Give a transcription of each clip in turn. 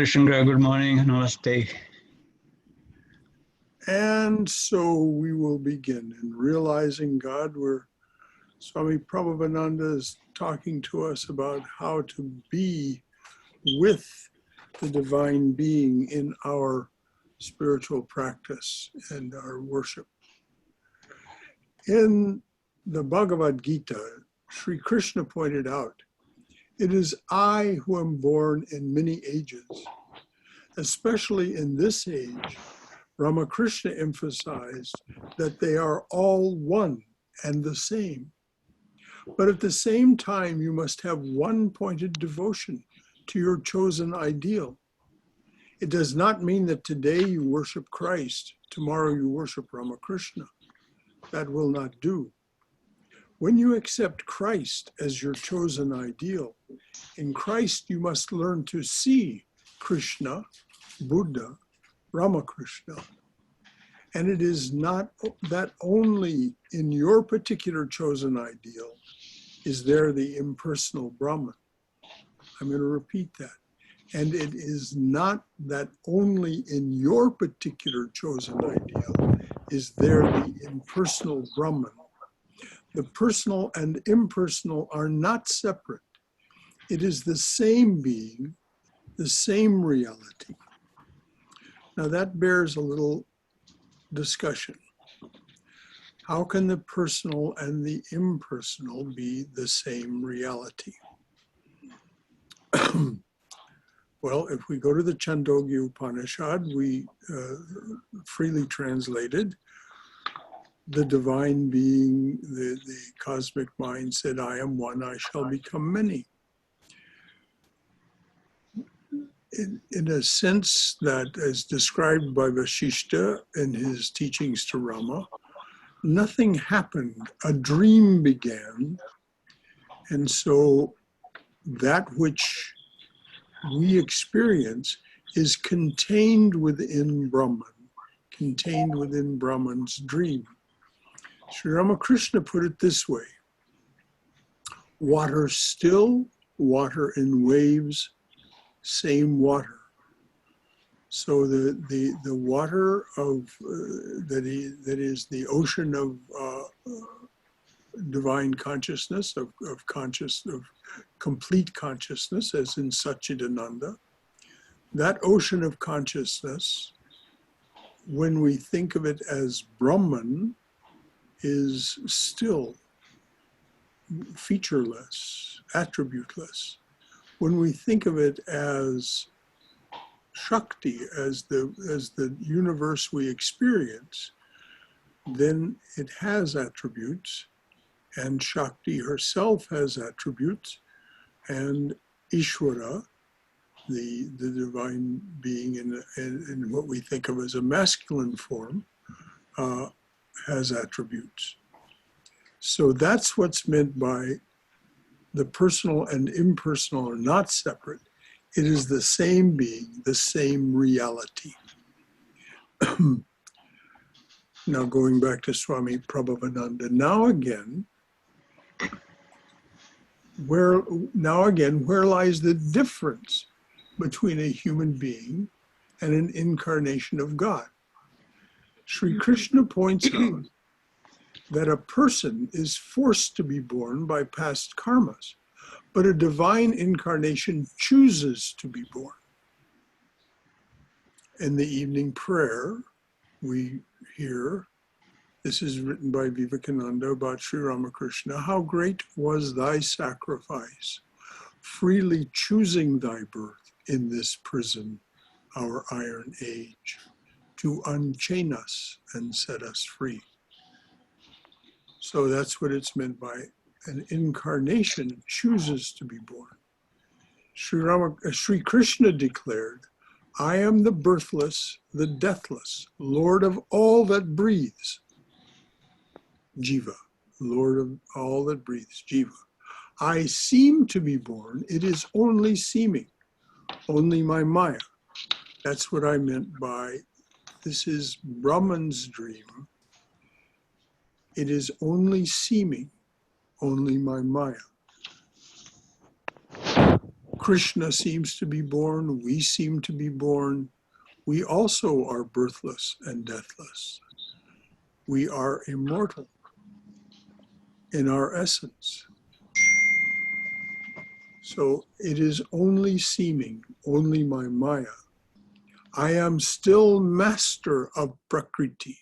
Shankara, good morning. Namaste. And so we will begin in realizing God, where Swami Prabhavananda is talking to us about how to be with the divine being in our spiritual practice and our worship. In the Bhagavad Gita, Sri Krishna pointed out, "It is I who am born in many ages, especially in this age." Ramakrishna emphasized that they are all one and the same. But at the same time, you must have one-pointed devotion to your chosen ideal. It does not mean that today you worship Christ, tomorrow you worship Ramakrishna. That will not do. When you accept Christ as your chosen ideal, in Christ you must learn to see Krishna, Buddha, Ramakrishna. And it is not that only in your particular chosen ideal is there the impersonal Brahman. I'm going to repeat that. And it is not that only in your particular chosen ideal is there the impersonal Brahman. The personal and impersonal are not separate. It is the same being, the same reality. Now that bears a little discussion. How can the personal and the impersonal be the same reality? Well, if we go to the Chandogya Upanishad, we freely translated, the divine being, the cosmic mind said, "I am one, I shall become many." In a sense that, as described by Vasishta in his teachings to Rama, nothing happened, a dream began, and so that which we experience is contained within Brahman, contained within Brahman's dream. Sri Ramakrishna put it this way: water still, water in waves, same water. So the water of that is the ocean of divine consciousness, of complete consciousness, as in Satchidananda. That ocean of consciousness, when we think of it as Brahman, is still featureless, attributeless. When we think of it as Shakti, as the universe we experience, then it has attributes, and Shakti herself has attributes, and Ishvara, the divine being in what we think of as a masculine form, has attributes. So that's what's meant by the personal and impersonal are not separate. It is the same being, the same reality. Now going back to Swami Prabhavananda, now again, where lies the difference between a human being and an incarnation of God? Sri Krishna points out that a person is forced to be born by past karmas, but a divine incarnation chooses to be born. In the evening prayer, we hear, this is written by Vivekananda about Sri Ramakrishna, "How great was thy sacrifice, freely choosing thy birth in this prison, our iron age, to unchain us and set us free." So that's what it's meant by an incarnation chooses to be born. Sri Krishna declared, "I am the birthless, the deathless, Lord of all that breathes." Jiva, Lord of all that breathes, Jiva. "I seem to be born, it is only seeming, only my Maya." That's what I meant by, this is Brahman's dream. It is only seeming, only my Maya. Krishna seems to be born, we seem to be born. We also are birthless and deathless. We are immortal in our essence. So it is only seeming, only my Maya. I am still master of Prakriti.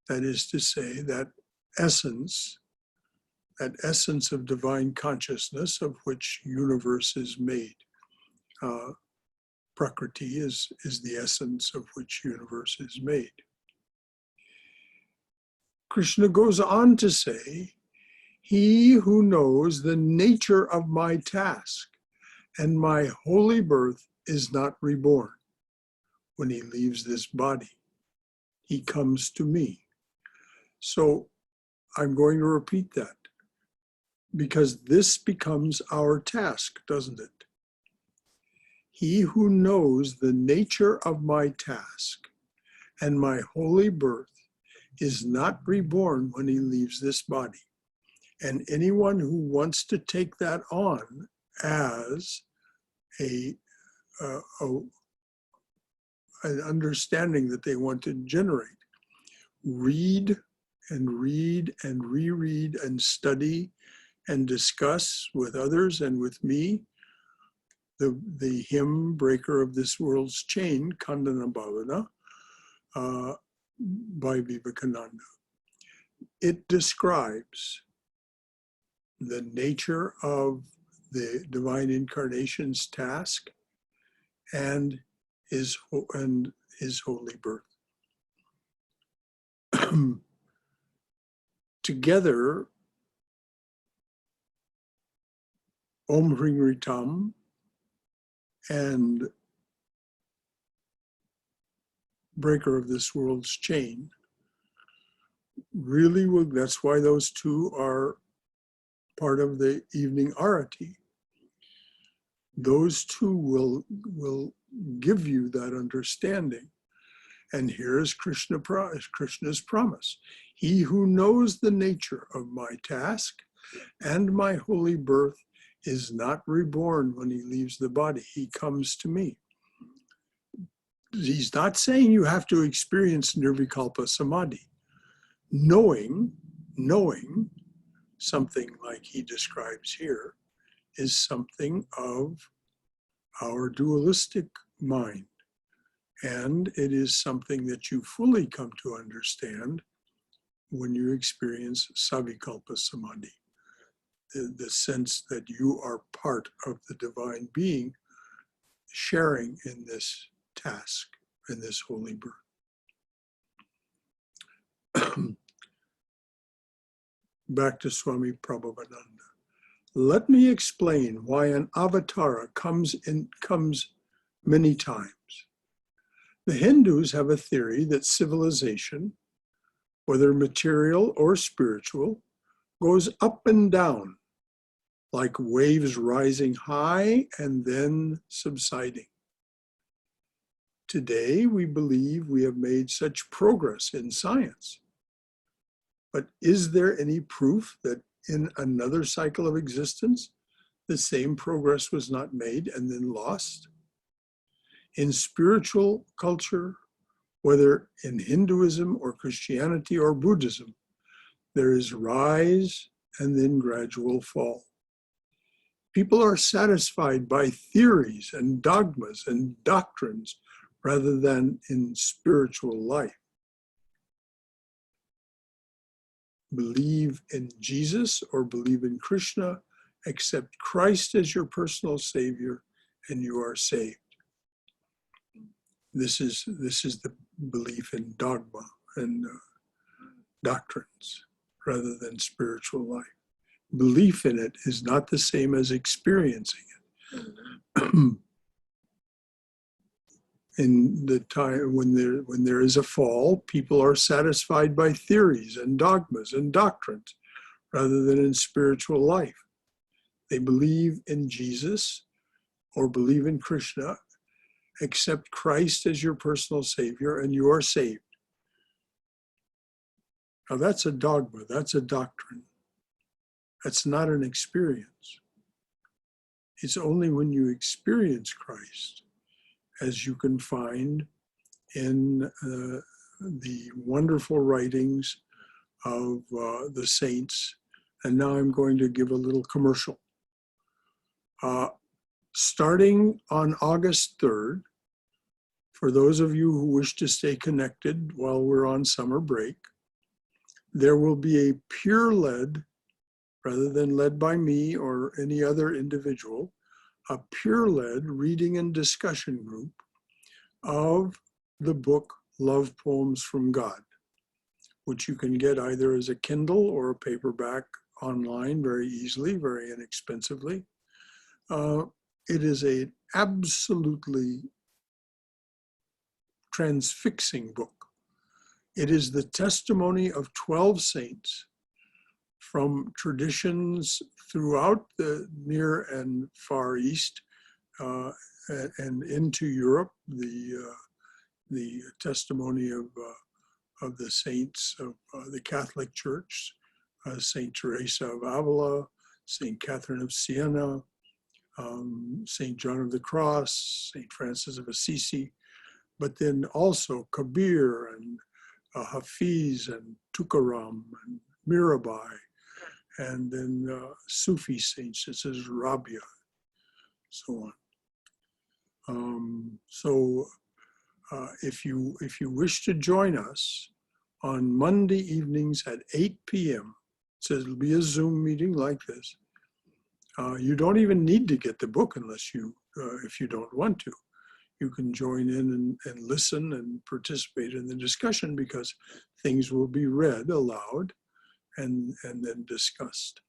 That is to say, that essence of divine consciousness of which universe is made. Prakriti is the essence of which universe is made. Krishna goes on to say, he who knows the nature of my task and my holy birth is not reborn. When he leaves this body, he comes to me. So I'm going to repeat that because this becomes our task, doesn't it? He who knows the nature of my task and my holy birth is not reborn when he leaves this body. And anyone who wants to take that on as an understanding that they want to generate, read and read and reread and study and discuss with others and with me the hymn Breaker of This World's Chain, Kandana Bhavana, by Vivekananda. It describes the nature of the divine incarnation's task and his holy birth. Together, Om Hring Ritam and Breaker of This World's Chain really will, that's why those two are part of the evening arati. Those two will give you that understanding. And here is Krishna's promise. He who knows the nature of my task and my holy birth is not reborn when he leaves the body. He comes to me. He's not saying you have to experience nirvikalpa samadhi. Knowing something like he describes here is something of our dualistic mind. And it is something that you fully come to understand when you experience savikalpa samadhi, the sense that you are part of the divine being sharing in this task, in this holy birth. Back to Swami Prabhavananda. Let me explain why an avatara comes many times. The Hindus have a theory that civilization, whether material or spiritual, goes up and down, like waves rising high and then subsiding. Today, we believe we have made such progress in science. But is there any proof that in another cycle of existence, the same progress was not made and then lost? In spiritual culture, whether in Hinduism or Christianity or Buddhism, there is rise and then gradual fall. People are satisfied by theories and dogmas and doctrines rather than in spiritual life. Believe in Jesus or believe in Krishna, accept Christ as your personal savior, and you are saved. This is the belief in dogma and doctrines rather than spiritual life. Belief in it is not the same as experiencing it. In the time when there is a fall, people are satisfied by theories and dogmas and doctrines rather than in spiritual life. They believe in Jesus or believe in Krishna, accept Christ as your personal savior, and you are saved. Now that's a dogma, that's a doctrine. That's not an experience. It's only when you experience Christ, as you can find in the wonderful writings of the saints. And now I'm going to give a little commercial. Starting on August 3rd, for those of you who wish to stay connected while we're on summer break, there will be a peer-led, rather than led by me or any other individual, a peer-led reading and discussion group of the book Love Poems from God, which you can get either as a Kindle or a paperback online very easily, very inexpensively. It is an absolutely transfixing book. It is the testimony of 12 saints from traditions throughout the Near and Far East and into Europe, the testimony of the saints of the Catholic Church, Saint Teresa of Avila, Saint Catherine of Siena, Saint John of the Cross, Saint Francis of Assisi, but then also Kabir and Hafiz and Tukaram and Mirabai, and then Sufi saints such as Rabia, so on. If you wish to join us on Monday evenings at 8 p.m., it says it'll be a Zoom meeting like this. You don't even need to get the book unless if you don't want to. You can join in and listen and participate in the discussion, because things will be read aloud and then discussed.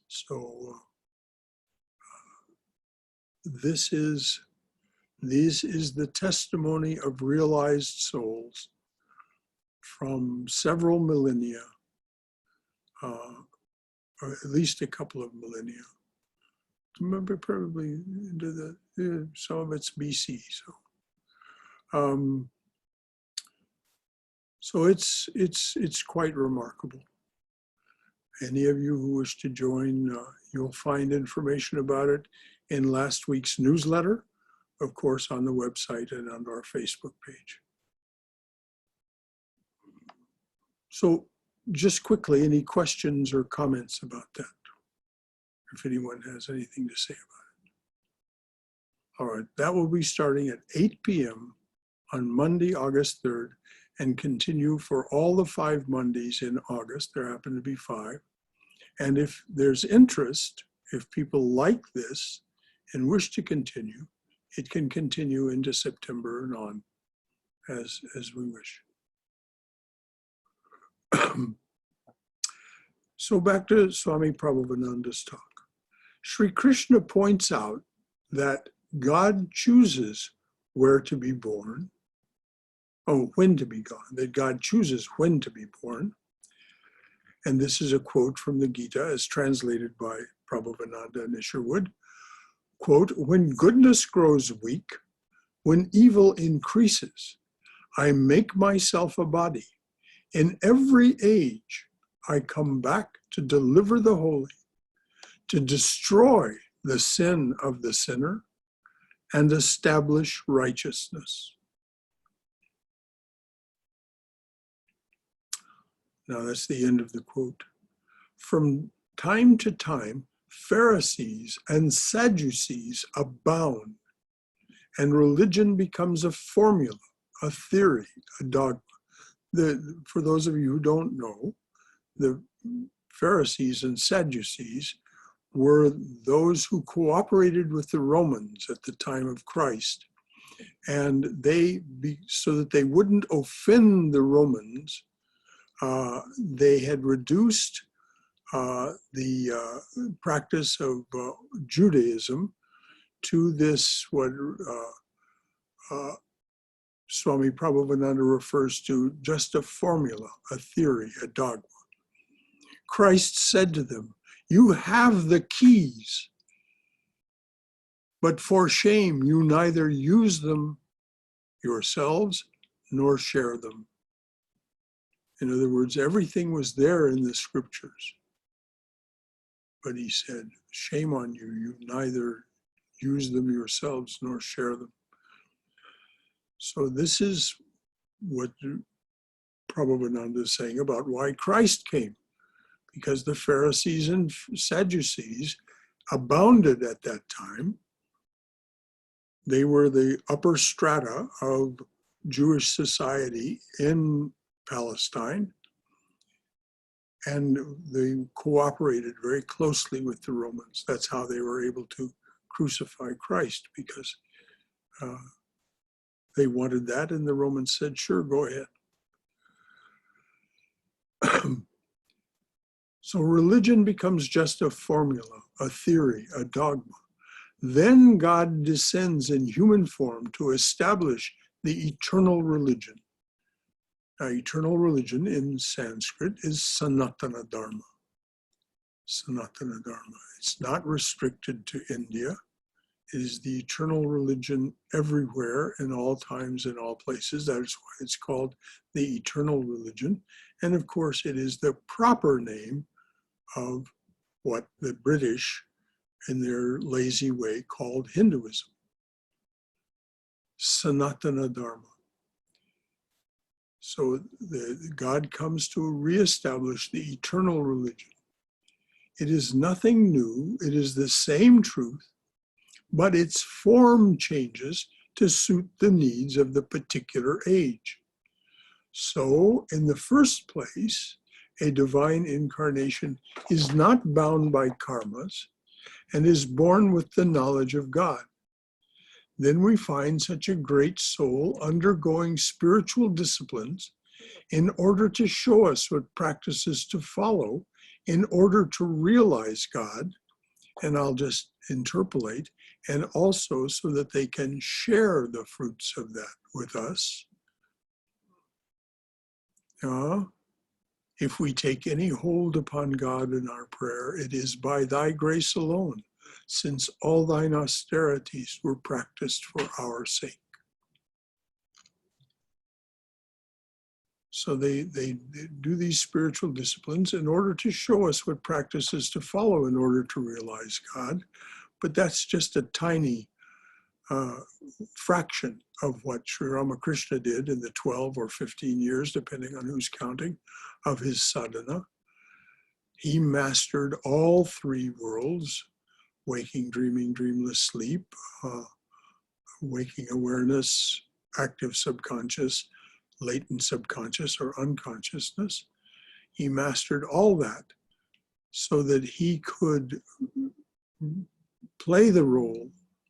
So this is the testimony of realized souls from several millennia, or at least a couple of millennia. Remember, probably into some of it's BC. So it's quite remarkable. Any of you who wish to join, you'll find information about it in last week's newsletter, of course, on the website and on our Facebook page. So just quickly, any questions or comments about that? If anyone has anything to say about it. All right, that will be starting at 8 p.m. on Monday, August 3rd, and continue for all the 5 Mondays in August. There happen to be 5. And if there's interest, if people like this and wish to continue, it can continue into September and on as we wish. So back to Swami Prabhavananda's talk. Sri Krishna points out that God chooses where to be born, when to be born, that God chooses when to be born. And this is a quote from the Gita as translated by Prabhavananda and Isherwood. Quote, "When goodness grows weak, when evil increases, I make myself a body. In every age, I come back to deliver the holy, to destroy the sin of the sinner, and establish righteousness." Now that's the end of the quote. From time to time, Pharisees and Sadducees abound, and religion becomes a formula, a theory, a dogma. For those of you who don't know, the Pharisees and Sadducees were those who cooperated with the Romans at the time of Christ. And so that they wouldn't offend the Romans, they had reduced the practice of Judaism to this, what Swami Prabhavananda refers to, just a formula, a theory, a dogma. Christ said to them, "You have the keys, but for shame you neither use them yourselves nor share them." In other words, everything was there in the scriptures. But he said, shame on you, you neither use them yourselves nor share them. So this is what Prabhavananda is saying about why Christ came, because the Pharisees and Sadducees abounded at that time. They were the upper strata of Jewish society in Palestine, and they cooperated very closely with the Romans. That's how they were able to crucify Christ, because they wanted that, and the Romans said, sure, go ahead. So religion becomes just a formula, a theory, a dogma. Then God descends in human form to establish the eternal religion. Now, eternal religion in Sanskrit is Sanatana Dharma. Sanatana Dharma. It's not restricted to India. It is the eternal religion everywhere, in all times, in all places. That is why it's called the eternal religion. And of course, it is the proper name of what the British, in their lazy way, called Hinduism. Sanatana Dharma. So God comes to reestablish the eternal religion. It is nothing new. It is the same truth, but its form changes to suit the needs of the particular age. So, in the first place, a divine incarnation is not bound by karmas and is born with the knowledge of God. Then we find such a great soul undergoing spiritual disciplines in order to show us what practices to follow in order to realize God, and I'll just interpolate, and also so that they can share the fruits of that with us. If we take any hold upon God in our prayer, it is by thy grace alone, since all thine austerities were practiced for our sake. So they do these spiritual disciplines in order to show us what practices to follow in order to realize God. But that's just a tiny fraction of what Sri Ramakrishna did in the 12 or 15 years, depending on who's counting, of his sadhana. He mastered all three worlds: waking, dreaming, dreamless sleep, waking awareness, active subconscious, latent subconscious or unconsciousness. He mastered all that so that he could play the role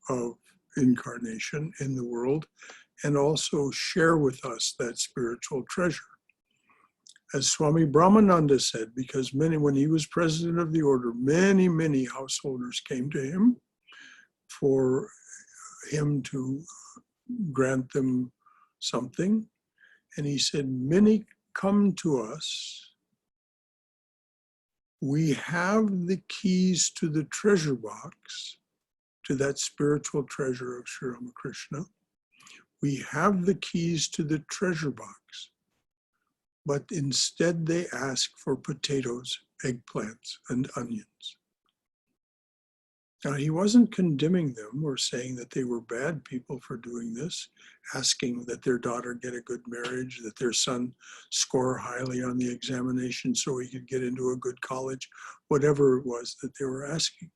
of incarnation in the world and also share with us that spiritual treasure. As Swami Brahmananda said, because when he was president of the order, many householders came to him for him to grant them something. And he said, many come to us. We have the keys to the treasure box, to that spiritual treasure of Sri Ramakrishna. We have the keys to the treasure box, but instead they ask for potatoes, eggplants, and onions. Now, he wasn't condemning them or saying that they were bad people for doing this, asking that their daughter get a good marriage, that their son score highly on the examination so he could get into a good college, whatever it was that they were asking.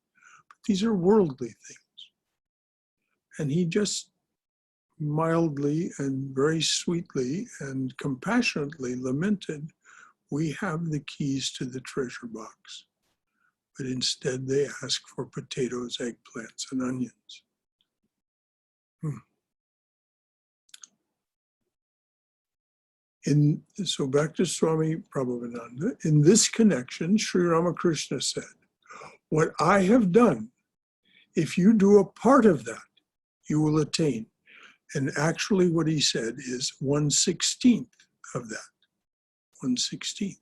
But these are worldly things. And he just mildly and very sweetly and compassionately lamented, we have the keys to the treasure box. But instead they ask for potatoes, eggplants, and onions. So back to Swami Prabhavananda. In this connection, Sri Ramakrishna said, what I have done, if you do a part of that, you will attain. And actually what he said is 1/16 of that, 1/16.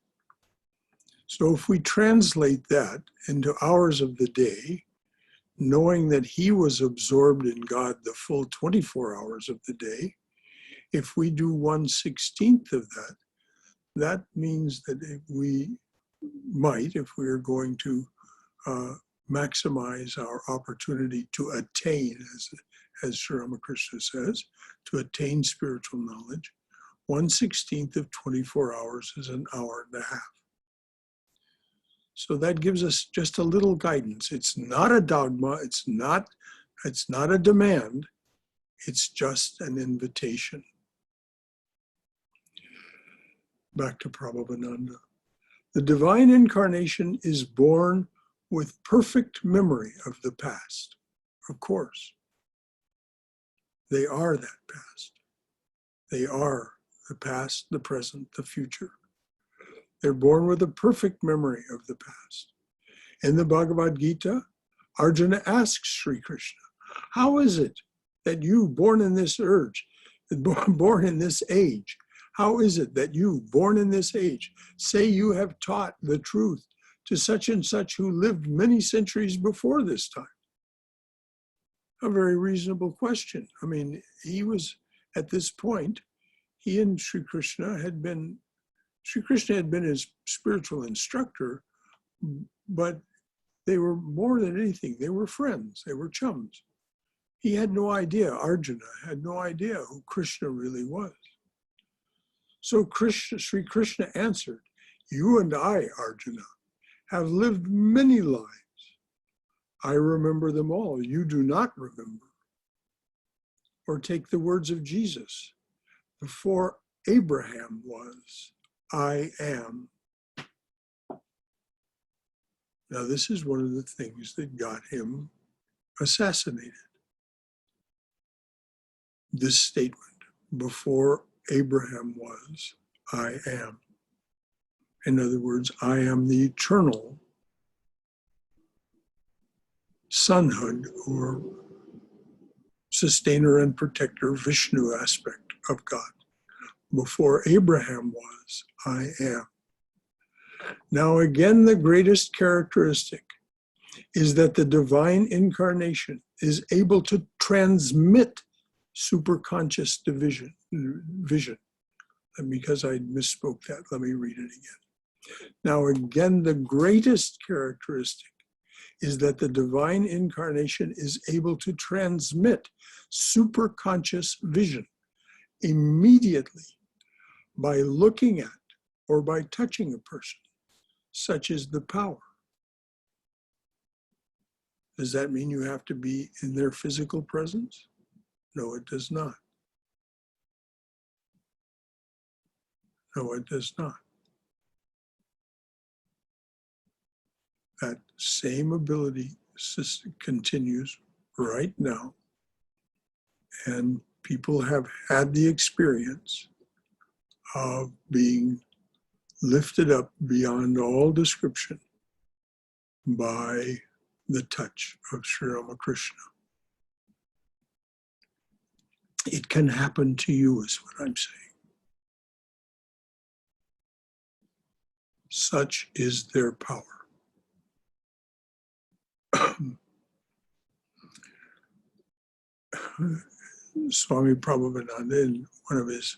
So if we translate that into hours of the day, knowing that he was absorbed in God the full 24 hours of the day, if we do 1/16 of that, that means that if we might, if we are going to maximize our opportunity to attain, as Sri Ramakrishna says, to attain spiritual knowledge, 1/16 of 24 hours is an hour and a half. So that gives us just a little guidance. It's not a dogma, it's not a demand, it's just an invitation. Back to Prabhavananda. The divine incarnation is born with perfect memory of the past. Of course. They are that past. They are the past, the present, the future. They're born with a perfect memory of the past. In the Bhagavad Gita, Arjuna asks Sri Krishna, how is it that you, born in this born in this age, how is it that you, born in this age, say you have taught the truth to such and such who lived many centuries before this time? A very reasonable question. I mean, he was, at this point, he and Sri Krishna had been his spiritual instructor, but they were more than anything, they were friends, they were chums. He had no idea, Arjuna had no idea who Krishna really was. So Sri Krishna answered, you and I, Arjuna, have lived many lives. I remember them all, you do not remember. Or take the words of Jesus, before Abraham was, I am. Now this is one of the things that got him assassinated. This statement, before Abraham was, I am. In other words, I am the eternal sonhood or sustainer and protector, Vishnu aspect of God. Before Abraham was, I am. Now again, the greatest characteristic is that the divine incarnation is able to transmit superconscious vision. And because I misspoke that, let me read it again. Now again, the greatest characteristic is that the divine incarnation is able to transmit superconscious vision immediately by looking at or by touching a person. Such is the power. Does that mean you have to be in their physical presence? No, it does not. No, it does not. That same ability continues right now, and people have had the experience of being lifted up beyond all description by the touch of Sri Ramakrishna. It can happen to you, is what I'm saying. Such is their power. Swami Prabhavananda, in one of his,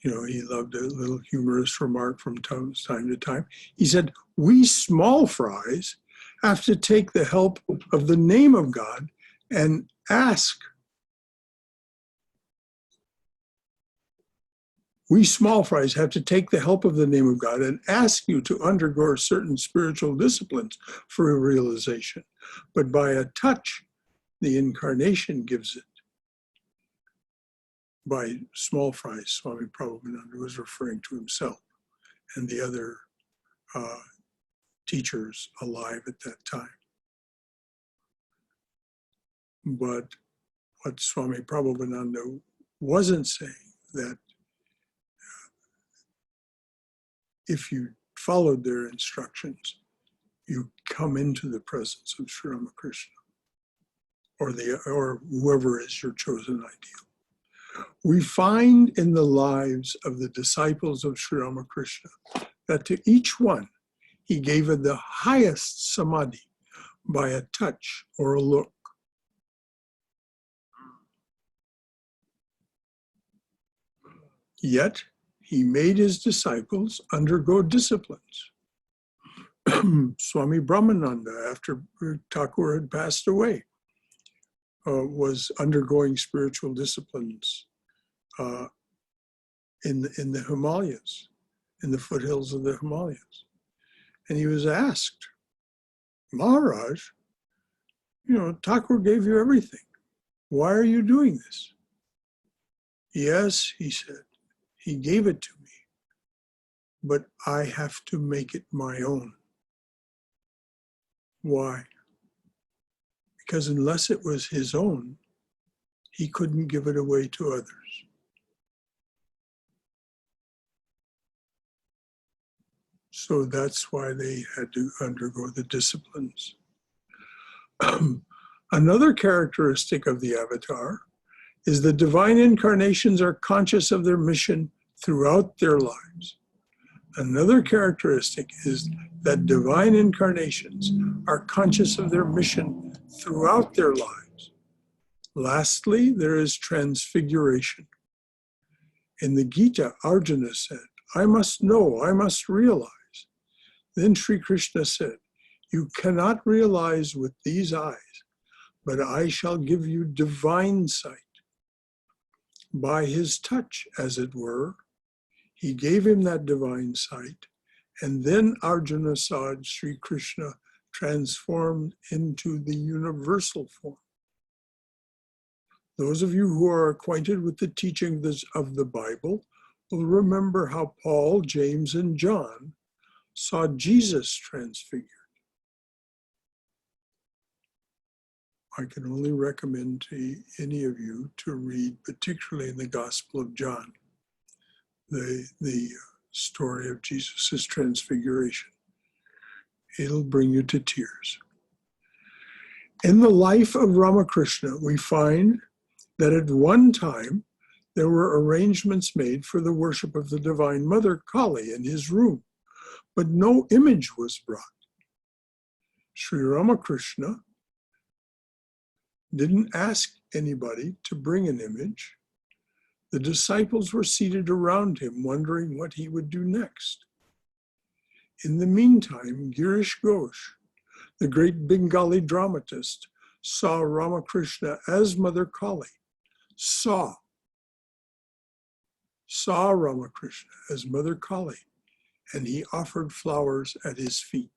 he loved a little humorous remark from time to time. He said, we small fries have to take the help of the name of God and ask. We small fries have to take the help of the name of God and ask you to undergo certain spiritual disciplines for a realization. But by a touch, the incarnation gives it. By small fries, Swami Prabhavananda was referring to himself and the other teachers alive at that time. But what Swami Prabhavananda wasn't saying, that if you followed their instructions, you come into the presence of Sri Ramakrishna or whoever is your chosen ideal. We find in the lives of the disciples of Sri Ramakrishna that to each one, he gave it the highest samadhi by a touch or a look. Yet, he made his disciples undergo disciplines. Swami Brahmananda, after Thakur had passed away, was undergoing spiritual disciplines in the Himalayas, in the foothills of the Himalayas. And he was asked, Maharaj, Thakur gave you everything. Why are you doing this? Yes, he said, he gave it to me, but I have to make it my own. Why? Because unless it was his own, he couldn't give it away to others. So that's why they had to undergo the disciplines. Another characteristic of the avatar is the divine incarnations are conscious of their mission throughout their lives. Another characteristic is that divine incarnations are conscious of their mission throughout their lives. Lastly, there is transfiguration. In the Gita, Arjuna said, I must know, I must realize. Then Sri Krishna said, you cannot realize with these eyes, but I shall give you divine sight. By his touch, as it were, he gave him that divine sight, and then Arjuna saw Sri Krishna transformed into the universal form. Those of you who are acquainted with the teachings of the Bible will remember how Paul, James, and John saw Jesus transfigured. I can only recommend to any of you to read, particularly in the Gospel of John, the story of Jesus' transfiguration. It'll bring you to tears. In the life of Ramakrishna, we find that at one time there were arrangements made for the worship of the Divine Mother Kali in his room, but no image was brought. Sri Ramakrishna didn't ask anybody to bring an image. The disciples were seated around him, wondering what he would do next. In the meantime, Girish Ghosh, the great Bengali dramatist, saw Ramakrishna as Mother Kali, saw Ramakrishna as Mother Kali, and he offered flowers at his feet.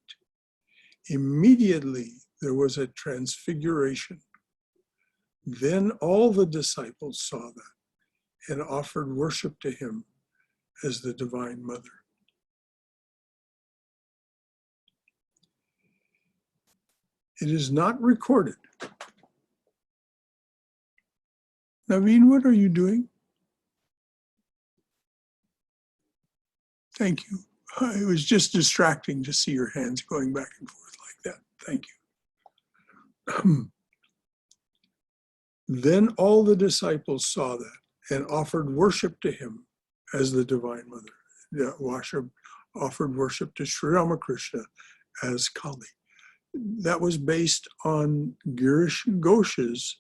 Immediately, there was a transfiguration. Then all the disciples saw that and offered worship to him as the Divine Mother. It is not recorded. Naveen, what are you doing? Thank you. It was just distracting to see your hands going back and forth like that. Thank you. Then all the disciples saw that and offered worship to him as the Divine Mother. Offered worship to Sri Ramakrishna as Kali. That was based on Girish Ghosh's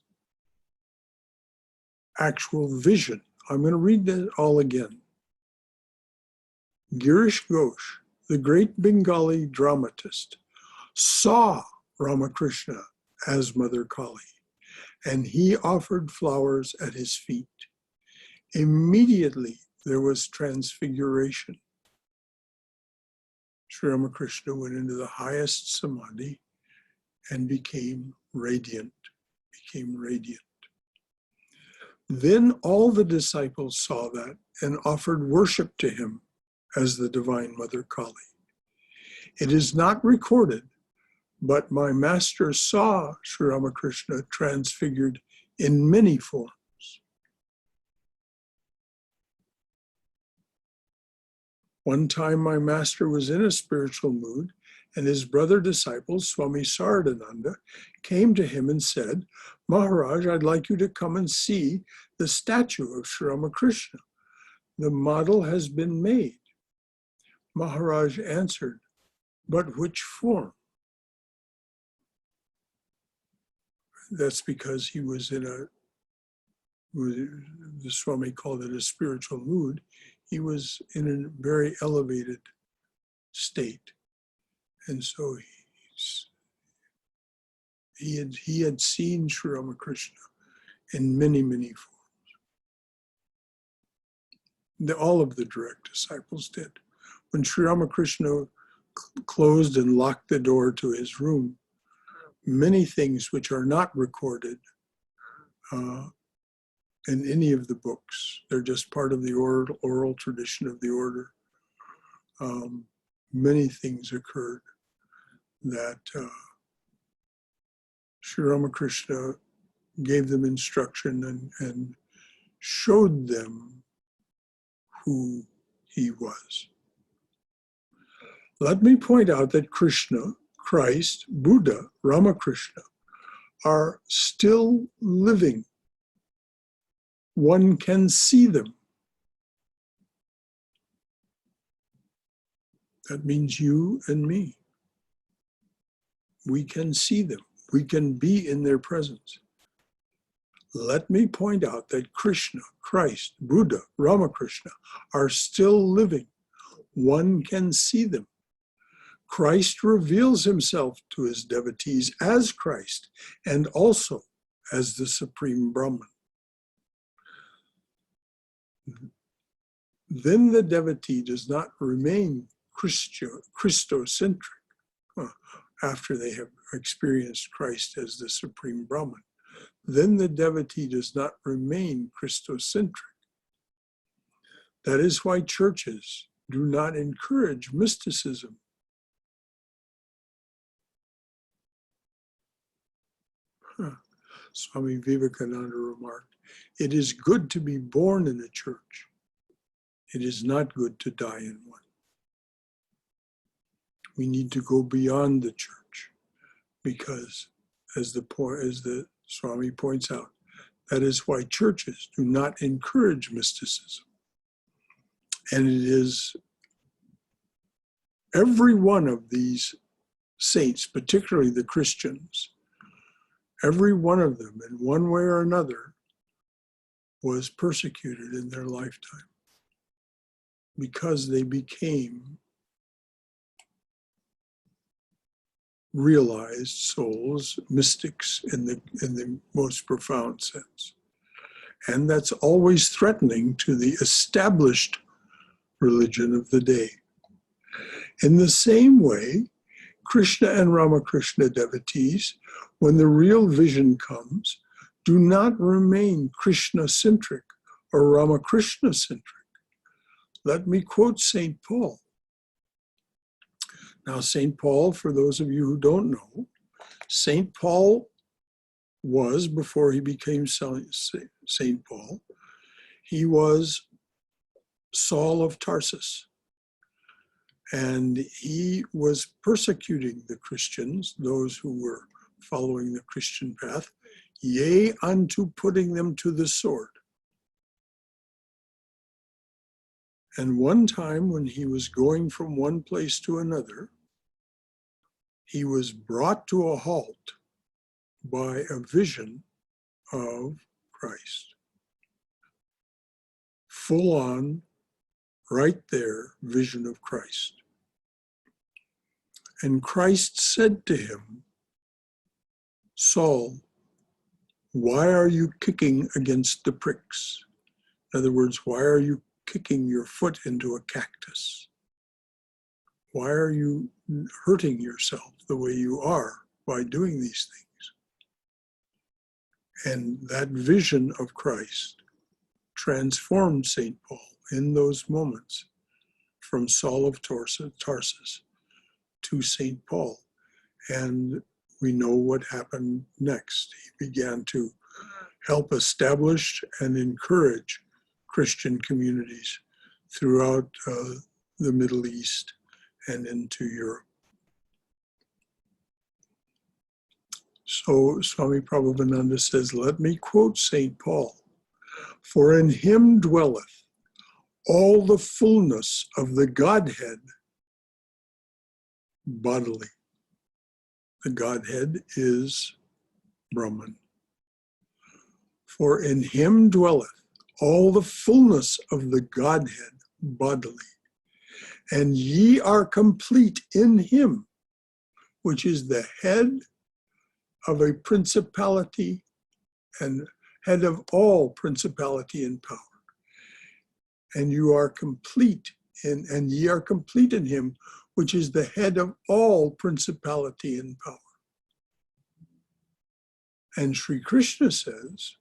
actual vision. I'm going to read that all again. Girish Ghosh, the great Bengali dramatist, saw Ramakrishna as Mother Kali, and he offered flowers at his feet. Immediately, there was transfiguration. Sri Ramakrishna went into the highest samadhi and became radiant. Then all the disciples saw that and offered worship to him as the Divine Mother Kali. It is not recorded, but my master saw Sri Ramakrishna transfigured in many forms. One time my master was in a spiritual mood, and his brother disciple, Swami Sarada, came to him and said, Maharaj, I'd like you to come and see the statue of Sri Ramakrishna. The model has been made. Maharaj answered, but which form? That's because he was in the Swami called it a spiritual mood. He was in a very elevated state. And so he had seen Sri Ramakrishna in many, many forms. All of the direct disciples did. When Sri Ramakrishna closed and locked the door to his room, many things which are not recorded in any of the books, they're just part of the oral tradition of the order. Many things occurred that Sri Ramakrishna gave them instruction and showed them who he was. Let me point out that Krishna, Christ, Buddha, Ramakrishna are still living. One can see them. That means you and me. We can see them. We can be in their presence. Let me point out that Krishna, Christ, Buddha, Ramakrishna are still living. One can see them. Christ reveals himself to his devotees as Christ and also as the Supreme Brahman. Then the devotee does not remain Christocentric after they have experienced Christ as the Supreme Brahman. Then the devotee does not remain Christocentric. That is why churches do not encourage mysticism. Swami Vivekananda remarked, "It is good to be born in a church. It is not good to die in one." We need to go beyond the church because, as the Swami points out, that is why churches do not encourage mysticism. And it is every one of these saints, particularly the Christians, every one of them in one way or another was persecuted in their lifetime because they became realized souls, mystics in the most profound sense. And that's always threatening to the established religion of the day. In the same way, Krishna and Ramakrishna devotees, when the real vision comes, do not remain Krishna-centric or Ramakrishna-centric. Let me quote St. Paul. Now, St. Paul, for those of you who don't know, St. Paul was, before he became St. Paul, he was Saul of Tarsus. And he was persecuting the Christians, those who were following the Christian path, yea, unto putting them to the sword. And one time when he was going from one place to another, he was brought to a halt by a vision of Christ. Full on, right there, vision of Christ. And Christ said to him, "Saul, why are you kicking against the pricks?" In other words, why are you kicking your foot into a cactus? Why are you hurting yourself the way you are by doing these things? And that vision of Christ transformed St. Paul in those moments from Saul of Tarsus to St. Paul. And we know what happened next. He began to help establish and encourage Christian communities throughout the Middle East and into Europe. So Swami Prabhavananda says, let me quote St. Paul, "For in him dwelleth all the fullness of the Godhead bodily." The Godhead is Brahman. "For in him dwelleth all the fullness of the Godhead bodily, and ye are complete in him, which is the head of a principality and head of all principality and power. And you are complete and ye are complete in him, which is the head of all principality and power. And Sri Krishna says,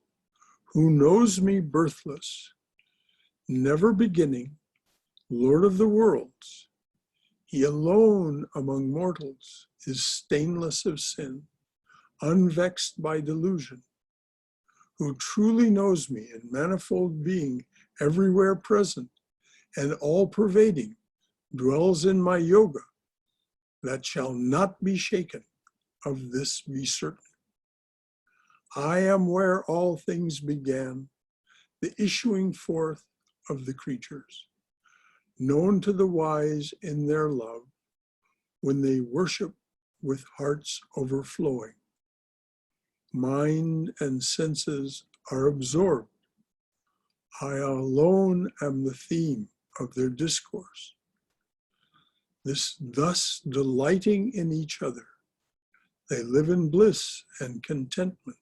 who knows me birthless, never beginning, Lord of the worlds, he alone among mortals is stainless of sin, unvexed by delusion, who truly knows me in manifold being, everywhere present and all pervading, dwells in my yoga, that shall not be shaken, of this be certain. I am where all things began, the issuing forth of the creatures, known to the wise in their love, when they worship with hearts overflowing. Mind and senses are absorbed. I alone am the theme of their discourse. Thus delighting in each other, they live in bliss and contentment.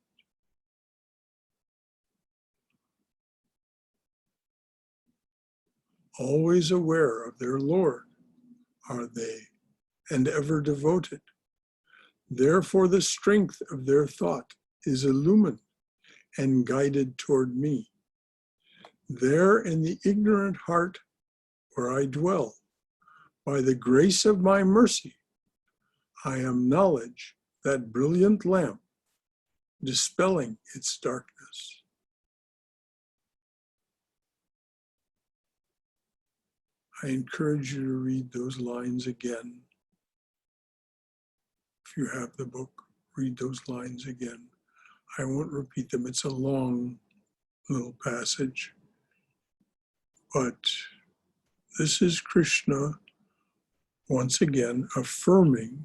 Always aware of their Lord are they, and ever devoted. Therefore the strength of their thought is illumined and guided toward me. There in the ignorant heart where I dwell, by the grace of my mercy, I am knowledge, that brilliant lamp, dispelling its darkness. I encourage you to read those lines again. If you have the book, read those lines again. I won't repeat them. It's a long little passage. But this is Krishna once again affirming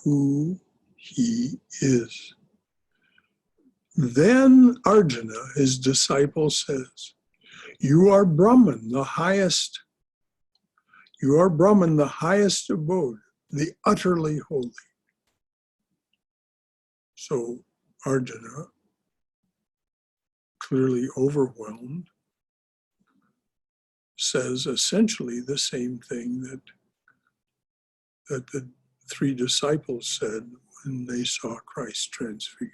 who he is. Then Arjuna, his disciple, says, you are Brahman, the highest. You are Brahman, the highest abode, the utterly holy. So Arjuna, clearly overwhelmed, says essentially the same thing that the three disciples said when they saw Christ transfigured.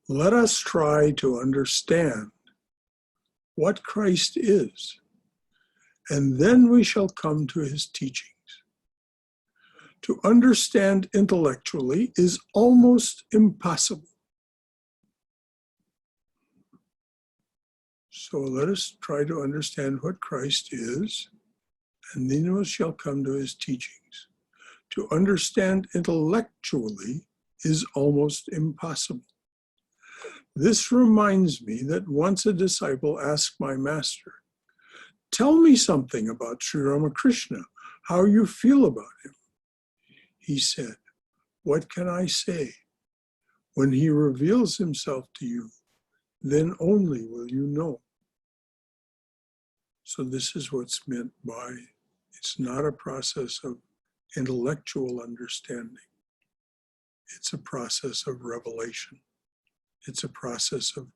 Let us try to understand what Christ is, and then we shall come to his teachings. To understand intellectually is almost impossible. So let us try to understand what Christ is, and then we shall come to his teachings. To understand intellectually is almost impossible. This reminds me that once a disciple asked my master, tell me something about Sri Ramakrishna, how you feel about him. He said, what can I say? When he reveals himself to you, then only will you know. So this is what's meant by, it's not a process of intellectual understanding. It's a process of revelation. It's a process of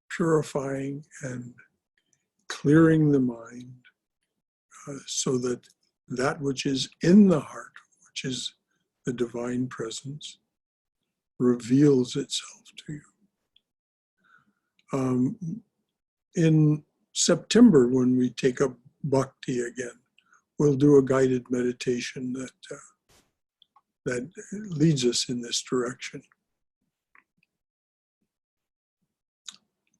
purifying and clearing the mind so that that which is in the heart, which is the divine presence, reveals itself to you. In September, when we take up bhakti again, we'll do a guided meditation that leads us in this direction.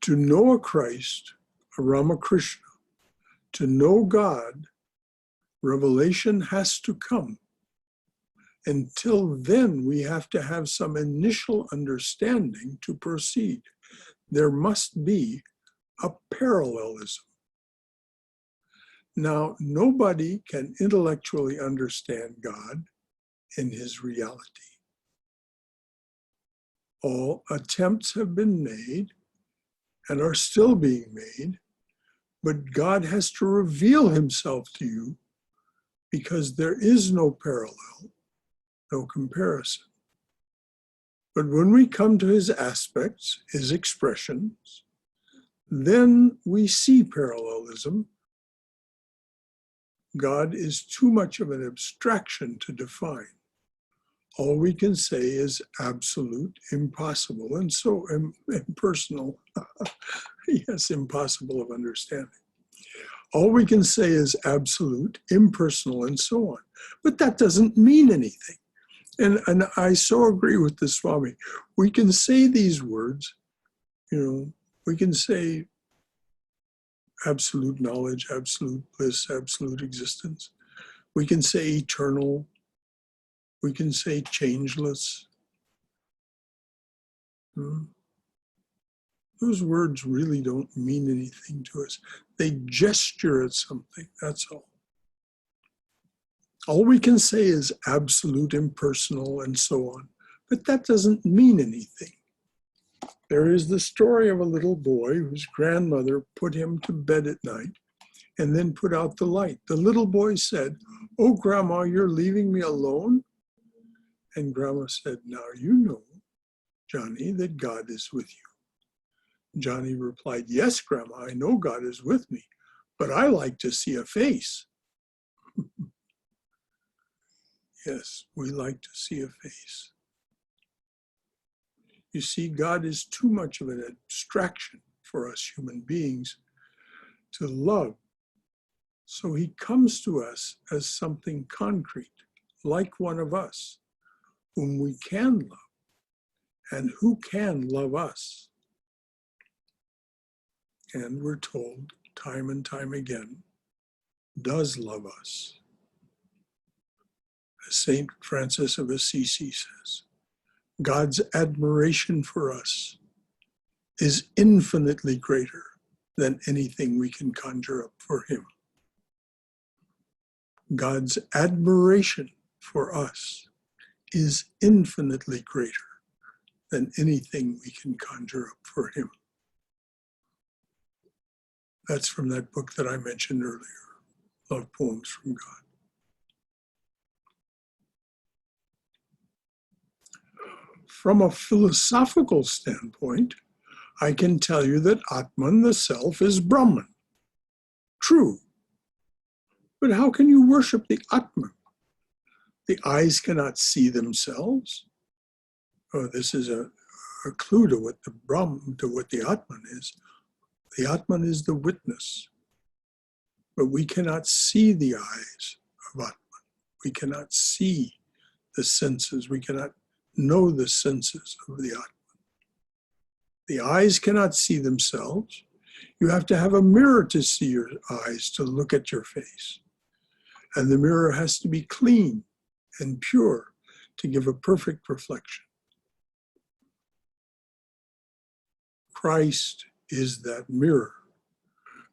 To know a Christ, a Ramakrishna, to know God, revelation has to come. Until then, we have to have some initial understanding to proceed. There must be a parallelism. Now, nobody can intellectually understand God in his reality. All attempts have been made and are still being made, but God has to reveal himself to you because there is no parallel, no comparison. But when we come to his aspects, his expressions, then we see parallelism. God is too much of an abstraction to define. All we can say is absolute, impossible, and so impersonal. Yes, impossible of understanding. All we can say is absolute, impersonal, and so on. But that doesn't mean anything. And I so agree with the Swami. We can say these words, we can say absolute knowledge, absolute bliss, absolute existence. We can say eternal. We can say changeless. Those words really don't mean anything to us. They gesture at something, that's all. All we can say is absolute, impersonal, and so on. But that doesn't mean anything. There is the story of a little boy whose grandmother put him to bed at night and then put out the light. The little boy said, "Oh, Grandma, you're leaving me alone?" And Grandma said, "Now you know, Johnny, that God is with you." Johnny replied, "Yes, Grandma, I know God is with me, but I like to see a face." Yes, we like to see a face. You see, God is too much of an abstraction for us human beings to love. So he comes to us as something concrete, like one of us, whom we can love, and who can love us. And we're told time and time again, does love us. As Saint Francis of Assisi says, God's admiration for us is infinitely greater than anything we can conjure up for him. God's admiration for us is infinitely greater than anything we can conjure up for him. That's from that book that I mentioned earlier, Love Poems from God. From a philosophical standpoint, I can tell you that Atman, the self, is Brahman. True. But how can you worship the Atman? The eyes cannot see themselves. Oh, this is a clue to what the Brahman, to what the Atman is. The Atman is the witness. But we cannot see the eyes of Atman. We cannot see the senses. We cannot know the senses of the Atman. The eyes cannot see themselves. You have to have a mirror to see your eyes, to look at your face. And the mirror has to be clean and pure to give a perfect reflection. Christ is that mirror.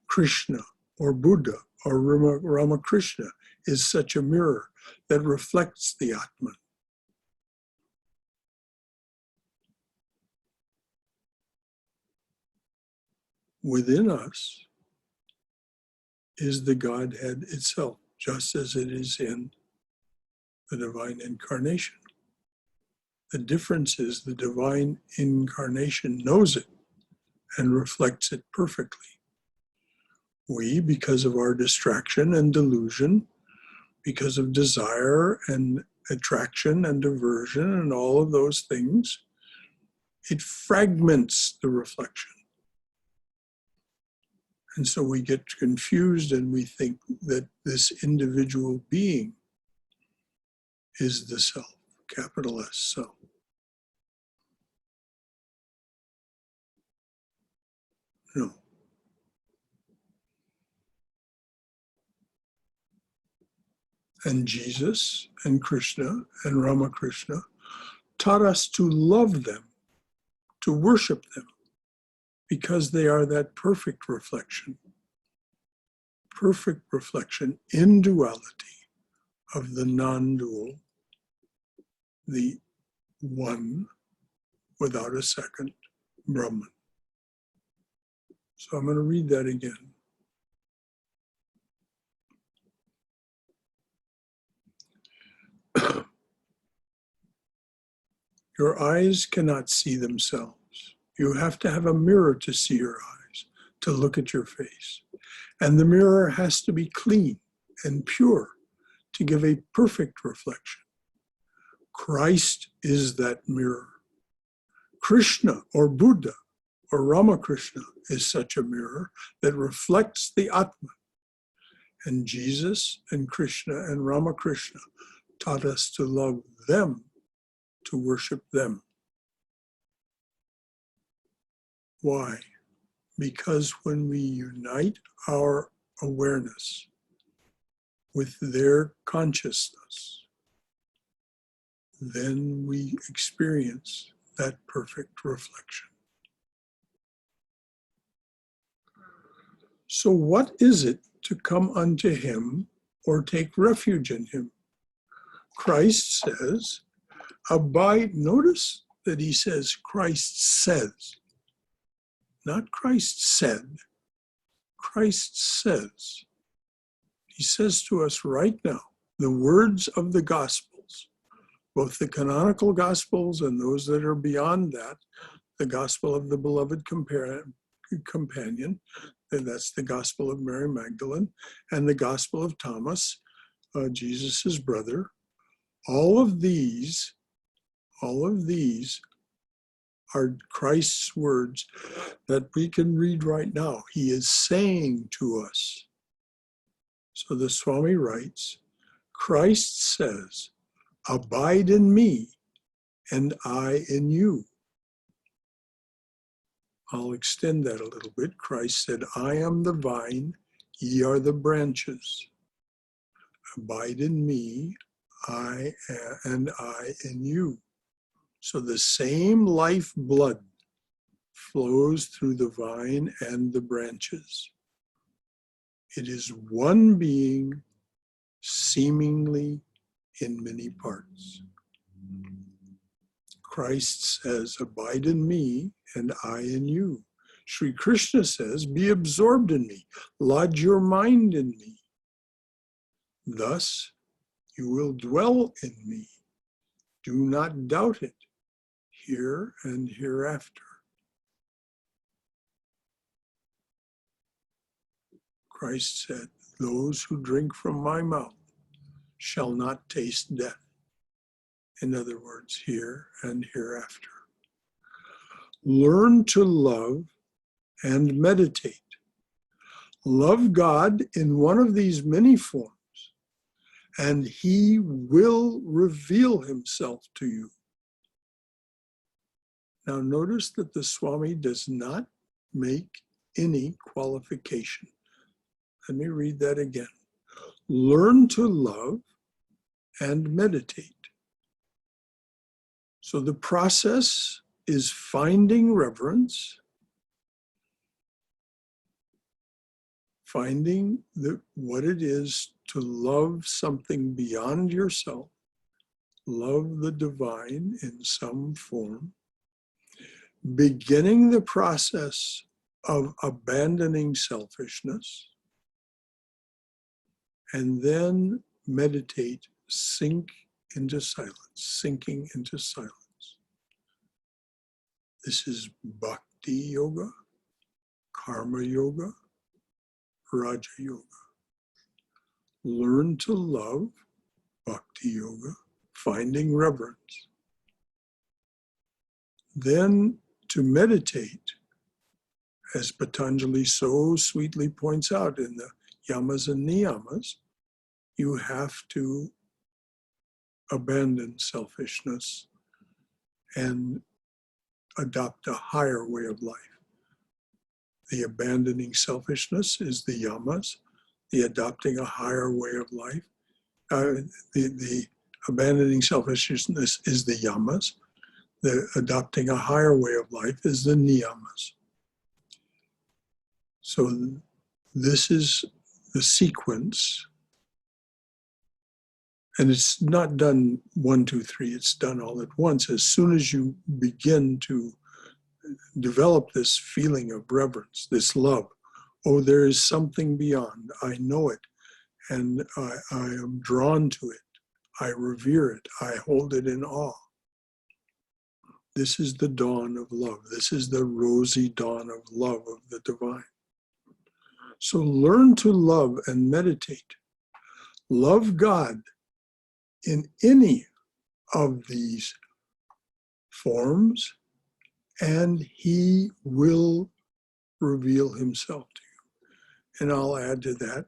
Krishna or Buddha or Ramakrishna is such a mirror that reflects the Atman. Within us is the Godhead itself, just as it is in the divine incarnation. The difference is the divine incarnation knows it and reflects it perfectly. We, because of our distraction and delusion, because of desire and attraction and aversion and all of those things, it fragments the reflection. And so we get confused and we think that this individual being is the self, capital S, self. No. And Jesus and Krishna and Ramakrishna taught us to love them, to worship them, because they are that perfect reflection in duality of the non-dual, the one without a second, Brahman. So I'm going to read that again. Your eyes cannot see themselves. You have to have a mirror to see your eyes, to look at your face. And the mirror has to be clean and pure to give a perfect reflection. Christ is that mirror. Krishna or Buddha or Ramakrishna is such a mirror that reflects the Atma. And Jesus and Krishna and Ramakrishna taught us to love them, to worship them. Why? Because when we unite our awareness with their consciousness, then we experience that perfect reflection. So what is it to come unto him or take refuge in him? Christ says, abide. Notice that he says, Christ says, not Christ said. Christ says. He says to us right now, the words of the Gospels, both the canonical Gospels and those that are beyond that, the Gospel of the Beloved Companion, and that's the Gospel of Mary Magdalene, and the Gospel of Thomas, Jesus' brother. All of these are Christ's words that we can read right now. He is saying to us. So the Swami writes, Christ says, abide in me and I in you. I'll extend that a little bit. Christ said, I am the vine, ye are the branches. Abide in me, I and I in you. So the same life blood flows through the vine and the branches. It is one being, seemingly in many parts. Christ says, abide in me and I in you. Sri Krishna says, be absorbed in me, lodge your mind in me. Thus, you will dwell in me. Do not doubt it, here and hereafter. Christ said, those who drink from my mouth shall not taste death. In other words, here and hereafter. Learn to love and meditate. Love God in one of these many forms, and he will reveal himself to you. Now notice that the Swami does not make any qualification. Let me read that again. Learn to love and meditate. So the process is finding reverence, finding what it is to love something beyond yourself, love the divine in some form, beginning the process of abandoning selfishness, and then meditate, sink into silence, sinking into silence. This is Bhakti Yoga, Karma Yoga, Raja Yoga. Learn to love, Bhakti Yoga, finding reverence. Then to meditate, as Patanjali so sweetly points out in the yamas and niyamas, you have to abandon selfishness and adopt a higher way of life. The abandoning selfishness is the yamas, the adopting a higher way of life. The abandoning selfishness is the yamas, the adopting a higher way of life is the niyamas. So this is the sequence. And it's not done 1, 2, 3, it's done all at once. As soon as you begin to develop this feeling of reverence, this love, oh, there is something beyond, I know it, and I am drawn to it, I revere it, I hold it in awe. This is the dawn of love. This is the rosy dawn of love of the divine. So learn to love and meditate. Love God in any of these forms, and he will reveal himself to you. And I'll add to that,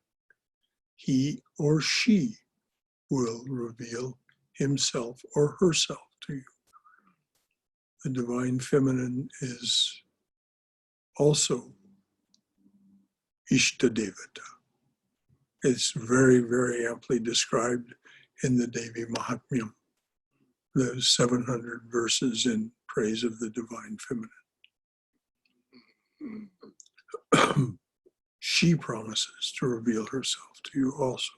he or she will reveal himself or herself to you. The divine feminine is also Ishtadevata. It's very, very amply described in the Devi Mahatmyam, the 700 verses in praise of the divine feminine. She promises to reveal herself to you also.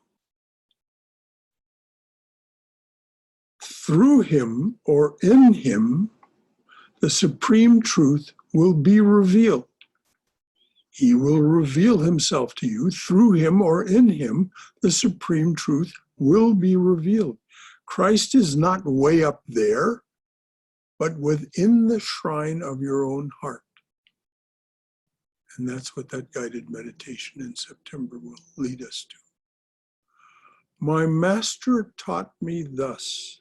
Through him or in him, the supreme truth will be revealed. He will reveal himself to you. Through him or in him, the supreme truth will be revealed. Christ is not way up there, but within the shrine of your own heart. And that's what that guided meditation in September will lead us to. My master taught me thus.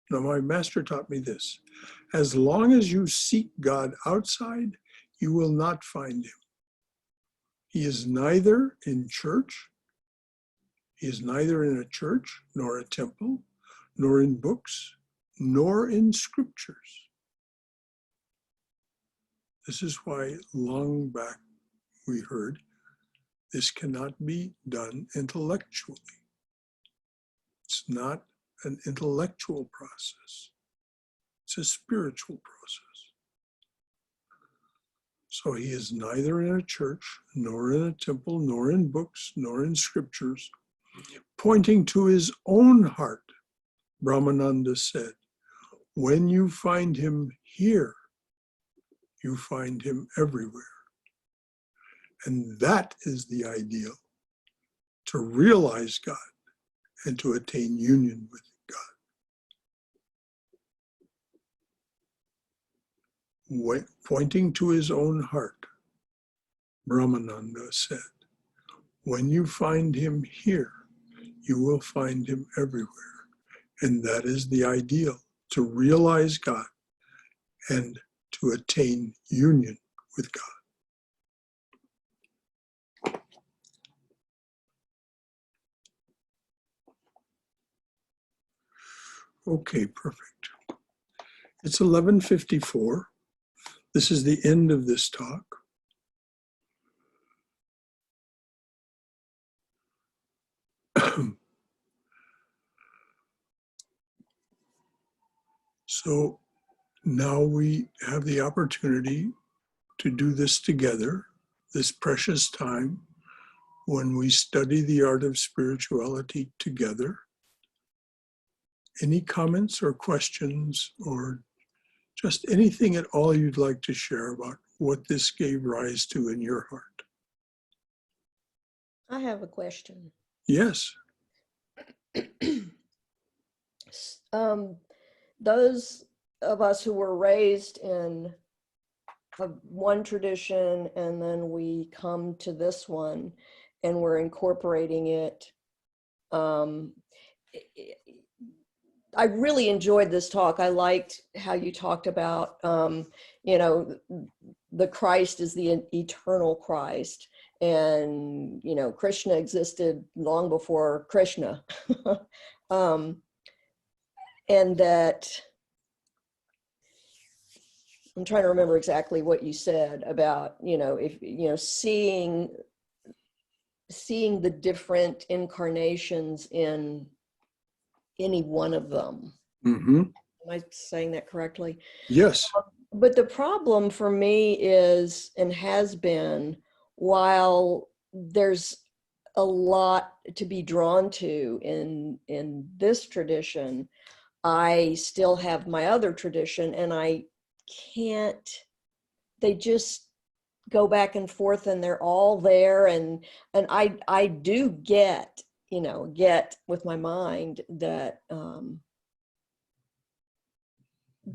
No, my master taught me this. As long as you seek God outside, you will not find him. He is neither in church, he is neither in a church, nor a temple, nor in books, nor in scriptures. This is why long back we heard this cannot be done intellectually. It's not an intellectual process. It's a spiritual process. So he is neither in a church, nor in a temple, nor in books, nor in scriptures. Pointing to his own heart, Brahmananda said, when you find him here, you find him everywhere. And that is the ideal, to realize God and to attain union with God. Pointing to his own heart, Brahmananda said, when you find him here, you will find him everywhere. And that is the ideal, to realize God and to attain union with God. Okay, perfect. It's 11:54. This is the end of this talk. So now we have the opportunity to do this together, this precious time when we study the art of spirituality together. Any comments or questions or just anything at all you'd like to share about what this gave rise to in your heart? I have a question. Yes. Those of us who were raised in one tradition and then we come to this one and we're incorporating it. I really enjoyed this talk. I liked how you talked about, the Christ is the eternal Christ. And, Krishna existed long before Krishna. And that, I'm trying to remember exactly what you said about, seeing the different incarnations in any one of them. Mm-hmm. Am I saying that correctly? Yes. But the problem for me is, and has been, while there's a lot to be drawn to in this tradition, I still have my other tradition, and I can't, they just go back and forth, and they're all there, and I do get with my mind that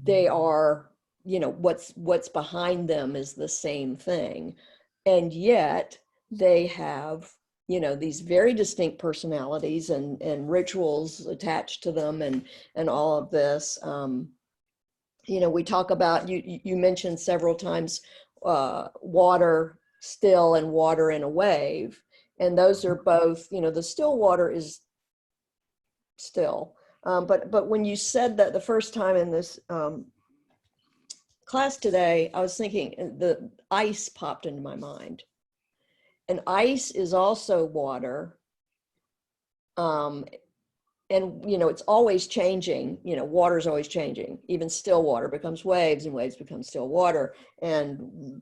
they are, you know, what's behind them is the same thing. And yet they have, you know, these very distinct personalities and rituals attached to them and all of this. You know, we talk about, you mentioned several times water still and water in a wave. And those are both, you know, the still water is still. But when you said that the first time in this class today, I was thinking the ice popped into my mind. And ice is also water. And, you know, it's always changing. You know, water is always changing. Even still water becomes waves and waves become still water. And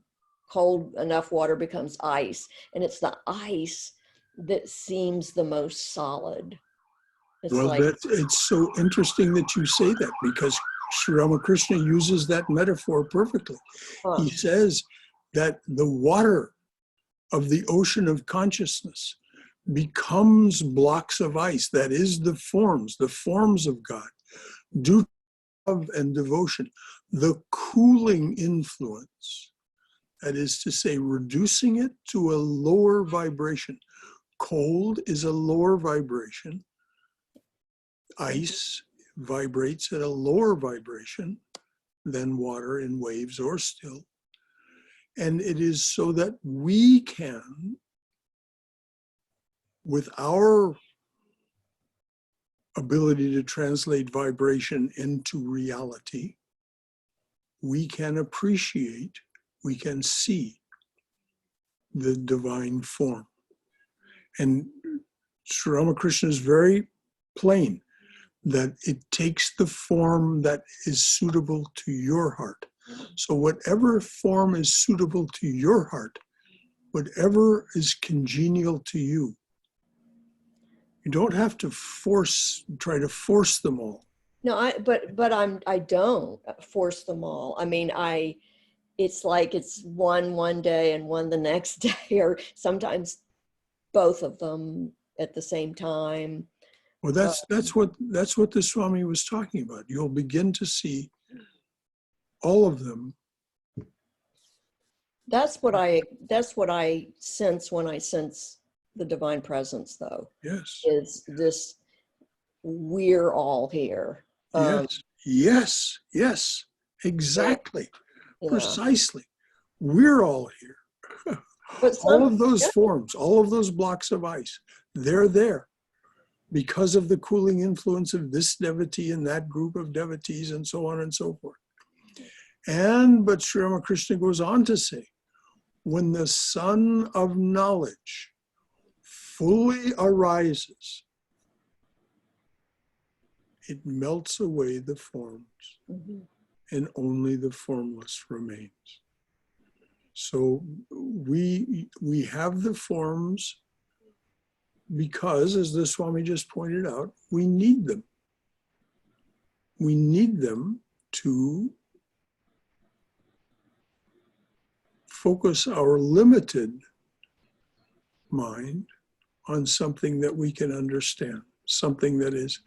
cold enough water becomes ice. And it's the ice that seems the most solid. It's Well, like, it's so interesting that you say that, because Sri Ramakrishna uses that metaphor perfectly. huh. He says that the water of the ocean of consciousness becomes blocks of ice. That is the forms of God, due to love and devotion, the cooling influence. That is to say, reducing it to a lower vibration. Cold is a lower vibration. Ice vibrates at a lower vibration than water in waves or still. And it is so that we can, with our ability to translate vibration into reality, we can appreciate, we can see the divine form. And Sri Ramakrishna is very plain that it takes the form that is suitable to your heart. So whatever form is suitable to your heart, whatever is congenial to you, you don't have to try to force them all. No, I don't force them all. I mean, it's like it's one day and one the next day, or sometimes both of them at the same time. Well, that's what the Swami was talking about. You'll begin to see all of them. That's what I sense when I sense the divine presence, though. Yes. Is this, we're all here. Yes, exactly, Yeah. precisely. We're all here. But All of those forms, all of those blocks of ice, they're there because of the cooling influence of this devotee and that group of devotees and so on and so forth. But Sri Ramakrishna goes on to say, when the sun of knowledge fully arises, it melts away the forms, and only the formless remains. So we have the forms because, as the Swami just pointed out, we need them. We need them to focus our limited mind on something that we can understand, something that is,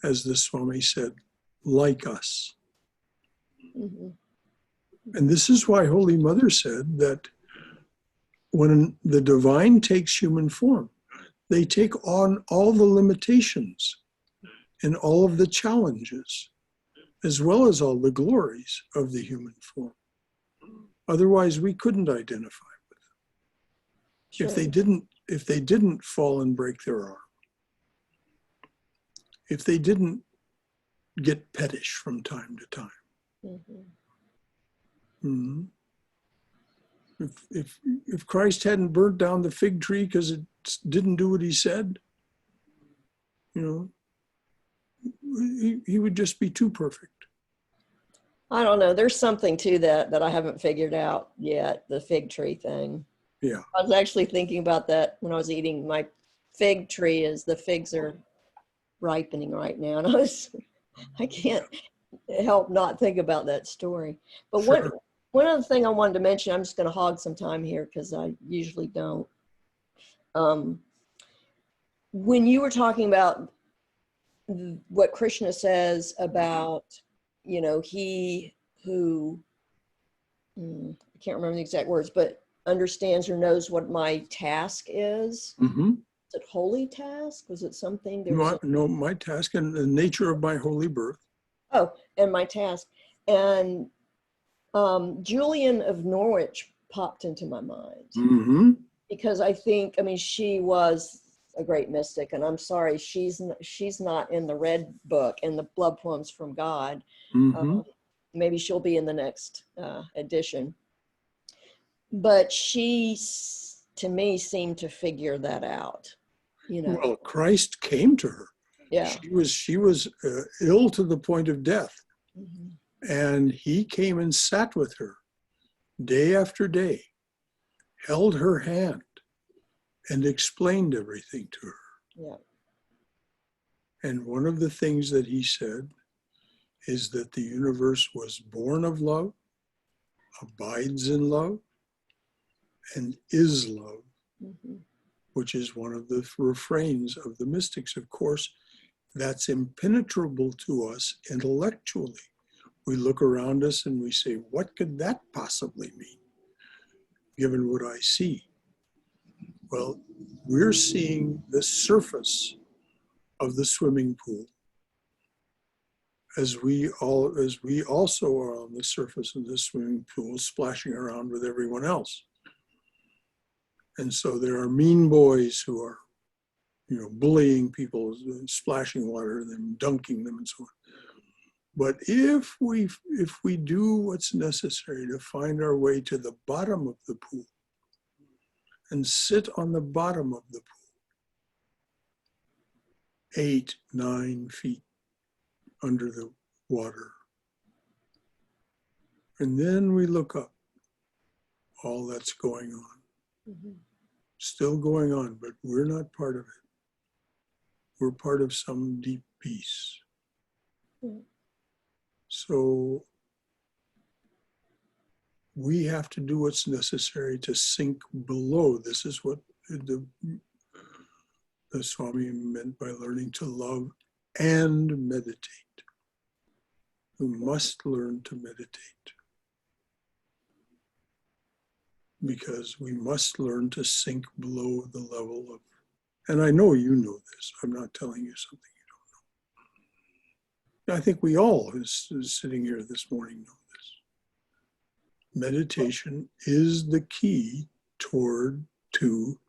as the Swami said, like us. Mm-hmm. And this is why Holy Mother said that when the divine takes human form, they take on all the limitations and all of the challenges, as well as all the glories of the human form. Otherwise, we couldn't identify with them. Sure. If they didn't fall and break their arm, if they didn't get pettish from time to time. Mm-hmm. If Christ hadn't burnt down the fig tree because it didn't do what he said, he would just be too perfect. I don't know. There's something to that I haven't figured out yet, the fig tree thing. Yeah. I was actually thinking about that when I was eating my fig tree, as the figs are ripening right now. And I can't help not think about that story. But sure. One other thing I wanted to mention, I'm just going to hog some time here because I usually don't. When you were talking about what Krishna says about you know, he who, I can't remember the exact words, but understands or knows what my task is. Mm-hmm. Is it holy task? Was it something? There was No, my task and the nature of my holy birth. Oh, and my task. And Julian of Norwich popped into my mind. Mm-hmm. Because I think, I mean, she was a great mystic, and I'm sorry, she's not in the red book, in the Blood Poems from God. Mm-hmm. Maybe she'll be in the next edition. But she, to me, seemed to figure that out. You know. Well, Christ came to her. Yeah. She was ill to the point of death, Mm-hmm. and he came and sat with her day after day, held her hand, and explained everything to her. Yeah. And one of the things that he said is that the universe was born of love, abides in love, and is love, Mm-hmm. which is one of the refrains of the mystics. Of course, that's impenetrable to us intellectually. We look around us and we say, what could that possibly mean, given what I see? Well, we're seeing the surface of the swimming pool, as we also are on the surface of the swimming pool, splashing around with everyone else. And so there are mean boys who are, you know, bullying people, splashing water in them, dunking them, and so on. But if we do what's necessary to find our way to the bottom of the pool and sit on the bottom of the pool, 8, 9 feet under the water, and then we look up, all that's going on. Mm-hmm. Still going on, but we're not part of it. We're part of some deep peace. Mm-hmm. So we have to do what's necessary to sink below. This is what the Swami meant by learning to love and meditate. We must learn to meditate, because we must learn to sink below the level of, and I know you know this, I'm not telling you something you don't know. I think we all who's sitting here this morning know this. Meditation is the key to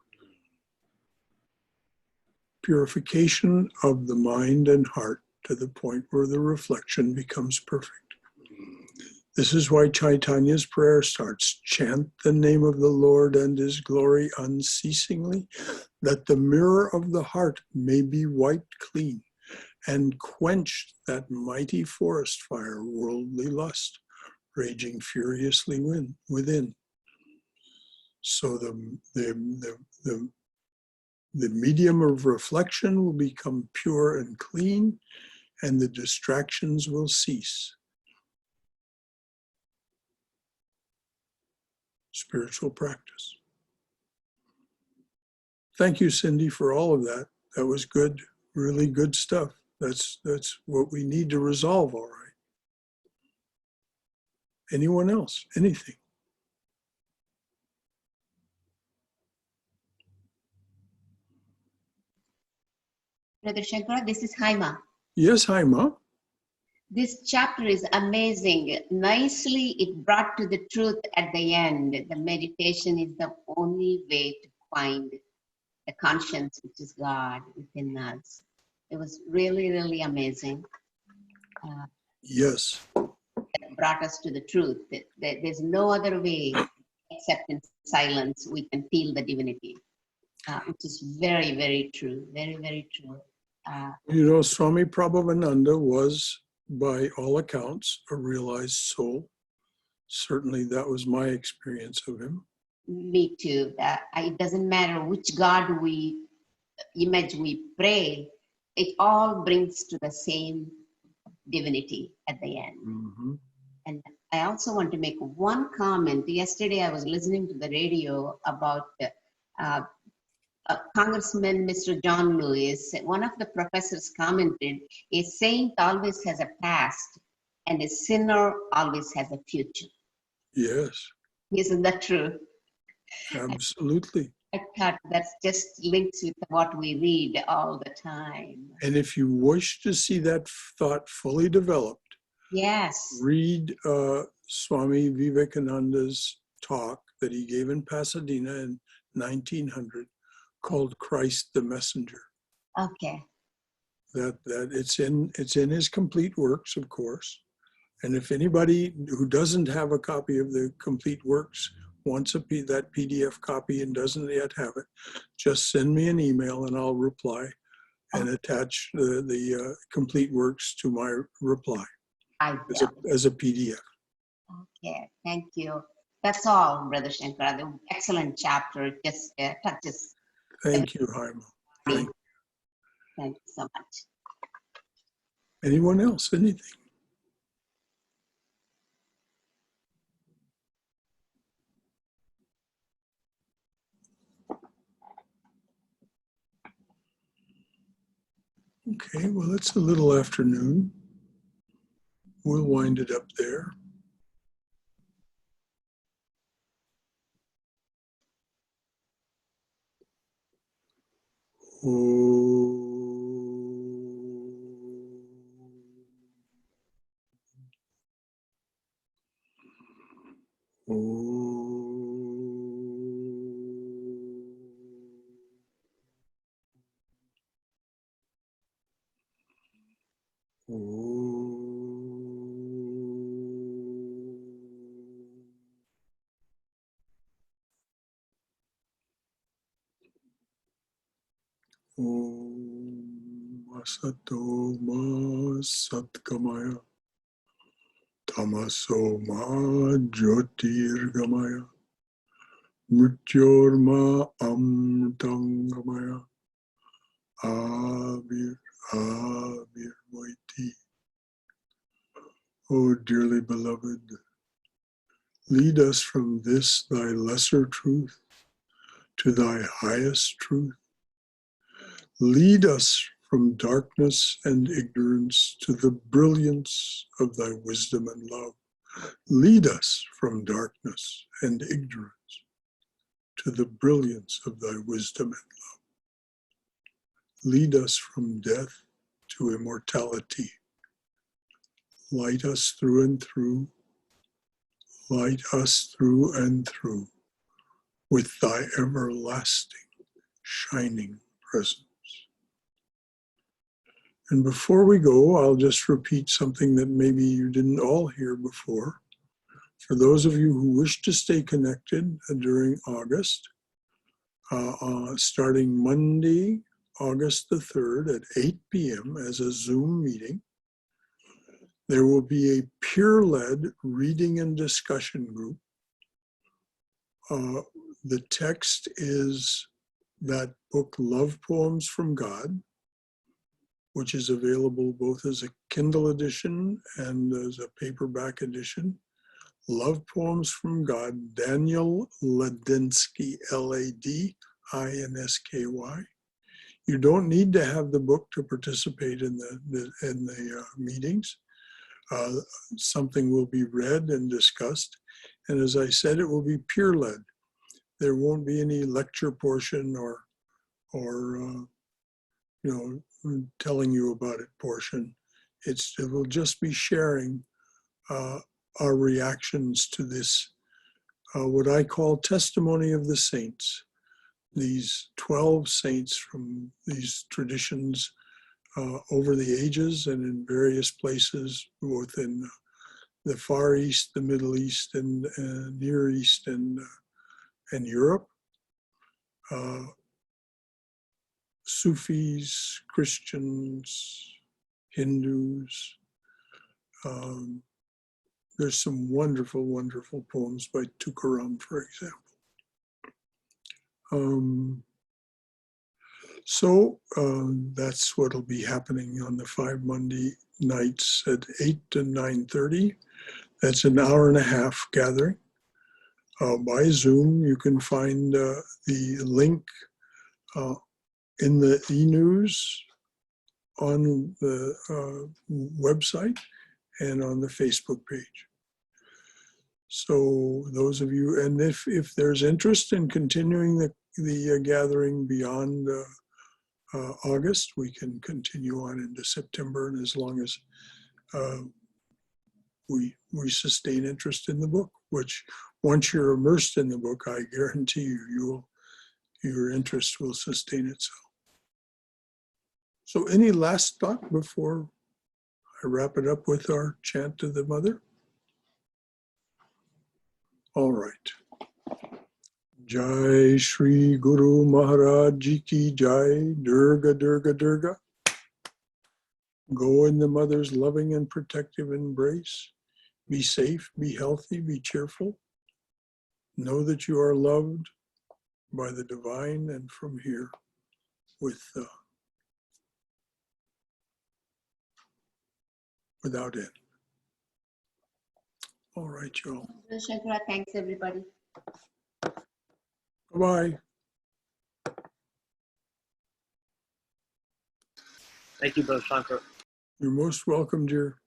purification of the mind and heart to the point where the reflection becomes perfect. This is why Chaitanya's prayer starts, chant the name of the Lord and his glory unceasingly, that the mirror of the heart may be wiped clean and quench that mighty forest fire, worldly lust, raging furiously within. So the medium of reflection will become pure and clean, and the distractions will cease. Spiritual practice. Thank you, Cindy, for all of that. That was good, really good stuff. That's what we need to resolve, all right. Anyone else? Anything? Brother Shankara, this is Haima. Yes, Haima. This chapter is amazing. Nicely, it brought to the truth at the end. The meditation is the only way to find the conscience, which is God within us. It was really, really amazing. Yes. It brought us to the truth. There's no other way except in silence we can feel the divinity, which is very, very true. Very, very true. You know, Swami Prabhavananda was, by all accounts, a realized soul. Certainly that was my experience of him. Me too. It doesn't matter which God we imagine we pray, it all brings to the same divinity at the end. Mm-hmm. And I also want to make one comment. Yesterday I was listening to the radio about Congressman Mr. John Lewis. One of the professors commented, a saint always has a past and a sinner always has a future. Yes, Isn't that true? absolutely. I thought that's just links with what we read all the time. And if you wish to see that thought fully developed, Yes. read Swami Vivekananda's talk that he gave in Pasadena in 1900 called Christ the Messenger. Okay. That it's in his complete works, of course. And if anybody who doesn't have a copy of the complete works wants that PDF copy and doesn't yet have it, just send me an email and I'll reply and attach the complete works to my reply I will. as a PDF. Okay. Thank you. That's all, Brother Shankara. The excellent chapter. It just touches. Thank you, Jaime. Thank you. Thank you so much. Anyone else? Anything? Okay, well, it's a little afternoon. We'll wind it up there. Asato ma satkamaya, tamaso ma jyotirgamaya, mrityorma amritangamaya, avir vaiti. O dearly beloved, lead us from this thy lesser truth to thy highest truth. Lead us from darkness and ignorance to the brilliance of thy wisdom and love. Lead us from darkness and ignorance to the brilliance of thy wisdom and love. Lead us from death to immortality. Light us through and through. Light us through and through with thy everlasting, shining presence. And before we go, I'll just repeat something that maybe you didn't all hear before. For those of you who wish to stay connected during August, starting Monday, August the 3rd at 8 p.m. as a Zoom meeting, there will be a peer-led reading and discussion group. The text is that book, Love Poems from God, which is available both as a Kindle edition and as a paperback edition. Love Poems from God, Daniel Ladinsky, Ladinsky. You don't need to have the book to participate in the meetings. Something will be read and discussed. And as I said, it will be peer-led. There won't be any lecture portion or telling you about it portion. It will just be sharing our reactions to this, what I call testimony of the saints. These 12 saints from these traditions over the ages and in various places, both in the Far East, the Middle East, and Near East, and Europe. Sufis, Christians, Hindus. There's some wonderful, wonderful poems by Tukaram, for example. That's what'll be happening on the 5 Monday nights at 8 to 9:30. That's an hour and a half gathering by Zoom. You can find the link in the e-news on the website, and on the Facebook page. So those of you, and if there's interest in continuing the gathering beyond August, we can continue on into September, and as long as we sustain interest in the book, which once you're immersed in the book, I guarantee you, your interest will sustain itself. So any last thought before I wrap it up with our chant to the Mother? All right. Jai Shri Guru Maharaj Ji Ki Jai, Durga Durga Durga. Go in the Mother's loving and protective embrace. Be safe, be healthy, be cheerful. Know that you are loved by the divine and from here without end. All right, y'all. Shankara, thanks everybody. Bye-bye. Thank you, Brother Shankara. You're most welcome, dear.